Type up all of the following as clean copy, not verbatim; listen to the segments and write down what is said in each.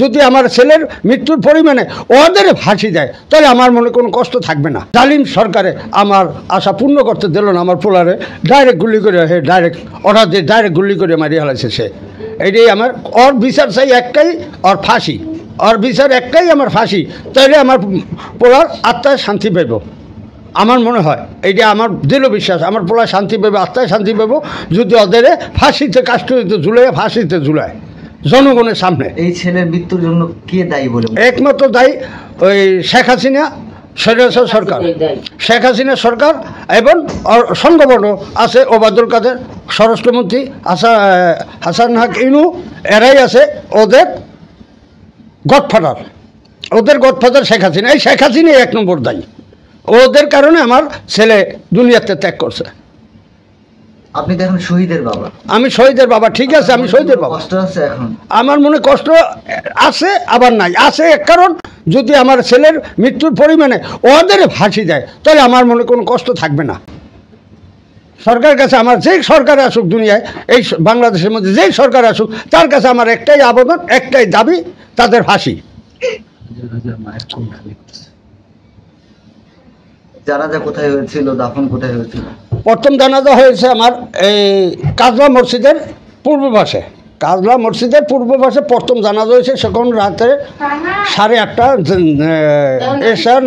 যদি আমার ছেলের মৃত্যুর পরিমাণে ওদের ফাঁসি দেয় তাহলে আমার মনে কোনো কষ্ট থাকবে না। জালিম সরকারে আমার আশা পূর্ণ করতে দিল না, আমার পোলারে ডাইরেক্ট গুলি করে ডাইরেক্ট অর্ডার দিয়ে ডাইরেক্ট গুলি করে মারিয়ে ফেলাইছে সে। এটাই আমার ওর বিচার চাই একটাই, ওর ফাঁসি, ওর বিচার একটাই আমার ফাঁসি, তাইলে আমার পোলার আত্মায় শান্তি পাইব। আমার মনে হয় এইটা আমার দৃঢ় বিশ্বাস, আমার পোলা শান্তি পাবে, আত্মায় শান্তি পাবো যদি ওদের ফাঁসিতে কাস্টডিতে ঝুলাইয়া ফাঁসিতে ঝুলায় জনগণের সামনে। এই ছেলের মৃত্যুর জন্য কে দায়ী বলে? একমাত্র দায়ী ওই শেখ হাসিনা সরকার, শেখ হাসিনা সরকার এবং সংগঠন আছে ওবায়দুল কাদের, স্বরাষ্ট্রমন্ত্রী হাসান হাক ইনু, এরাই আছে ওদের গডফাদার, ওদের গডফাদার শেখ হাসিনা। এই শেখ হাসিনাই এক নম্বর দায়ী, ওদের কারণে আমার ছেলে দুনিয়াতে ত্যাগ করছে। আপনি তো এখন শহীদের বাবা। আমি শহীদের বাবা, ঠিক আছে, আমি শহীদের বাবা। কষ্ট আছে এখন? আমার মনে কষ্ট আছে আবার নাই, আছে এক কারণ যদি আমার ছেলের মৃত্যুর পরিমাণে ওদের ফাঁসি দেয় তাহলে আমার মনে কোনো কষ্ট থাকবে না। সরকারের কাছে আমার যেই সরকার আসুক দুনিয়ায়, এই বাংলাদেশের মধ্যে যেই সরকার আসুক, তার কাছে আমার একটাই আবেদন, একটাই দাবি, তাদের ফাঁসি। জানাজা কোথায় হয়েছিল, দাফন কোথায় হয়েছিল? প্রথম জানাজা হয়েছে আমার এই কাজলা মসজিদের পূর্ব পাশে, কাজলা মসজিদের পূর্ব পাশে প্রথম জানাজা হয়েছে। সেখন রাতে 8:30 এশার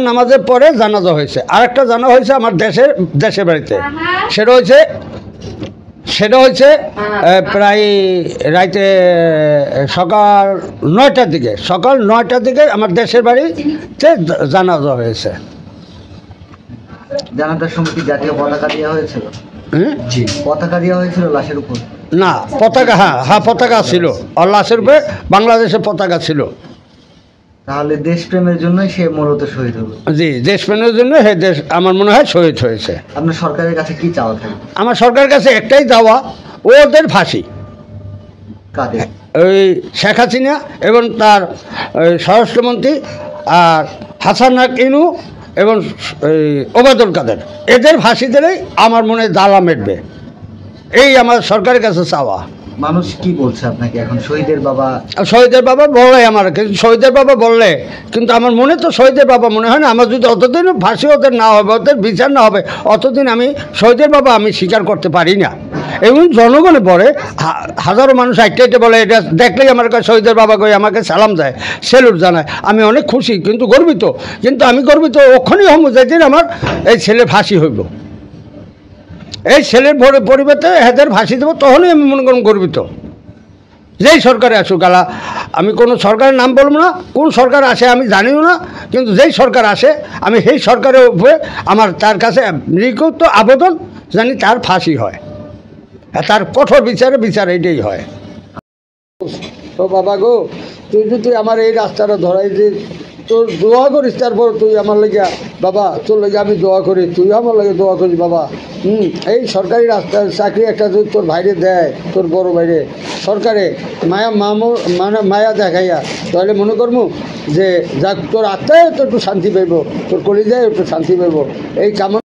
নামাজের পরে জানাজা হয়েছে। আরেকটা জানা হয়েছে আমার দেশের বাড়িতে, সেটা হয়েছে প্রায় রাইতে সকাল 9টার দিকে আমার দেশের বাড়িতে জানাজা হয়েছে। জানাজার সময় কি জাতীয় পতাকা দেওয়া হয়েছিল? পতাকা দেওয়া হয়েছিল লাশের উপর? না, পতাকা, হ্যাঁ পতাকা ছিল, আর লাশের উপরে বাংলাদেশের পতাকা ছিল। তাহলে দেশপ্রেমের জন্যই সে মূলত শহীদ হলো? জি, দেশপ্রেমের জন্য দেশ আমার মনে হয় শহীদ হয়েছে। আপনার সরকারের কাছে কি চাওয়া থাকবে? আমার সরকারের কাছে একটাই চাওয়া, ওদের ফাঁসি। কাদের? ওই শেখ হাসিনা এবং তার স্বরাষ্ট্রমন্ত্রী আর হাসান হাক ইনু এবং ওবায়দুল কাদের, এদের ফাঁসি দিলেই আমার মনে জ্বালা মেটবে, এই আমার সরকারের কাছে চাওয়া। মানুষ কি বলছে আপনাকে এখন? শহীদের বাবা বলে আমার, কিন্তু শহীদের বাবা বললে কিন্তু আমার মনে তো শহীদের বাবা মনে হয় না। আমার যদি অতদিন ফাঁসি ওদের না হবে, ওদের বিচার না হবে, অতদিন আমি শহীদের বাবা আমি স্বীকার করতে পারি না। এবং জনগণে পড়ে হাজারো মানুষ আইটে বলে, এটা দেখলেই আমার কাছে শহীদের বাবা কই আমাকে সালাম দেয়, সেলুট জানায়, আমি অনেক খুশি কিন্তু গর্বিত। কিন্তু আমি গর্বিত ওখানেই হব যেদিন আমার এই ছেলে ফাঁসি হইব, এই ছেলের পরিবর্তে এদের ফাঁসি দেবো, তখনই আমি মনে করুন গর্বিত। যেই সরকারে আসুক, আমি কোনো সরকারের নাম বলবো না, কোন সরকার আসে আমি জানিও না, কিন্তু যেই সরকার আসে আমি সেই সরকারের উপরে আমার তার কাছে লিখিত আবেদন জানি তার ফাঁসি হয়, তার কঠোর বিচার এইটাই হয়। তো বাবা গো, তুই যদি আমার এই রাস্তাটা ধরাই যে তোর দোয়া করিস, তারপর তুই আমার লেগে বাবা, তোর লেগে আমি দোয়া করি, তুই আমার লেগে দোয়া করিস বাবা। এই সরকারি রাস্তার চাকরি একটা যদি তোর ভাইরে দেয়, তোর বড় ভাইরে সরকারে মায়া দেখাইয়া, তাহলে মনে করবো যে যাক তোর আত্মায় তো একটু শান্তি পাইব, তোর কলিজায় একটু শান্তি পাইব, এই কামনা।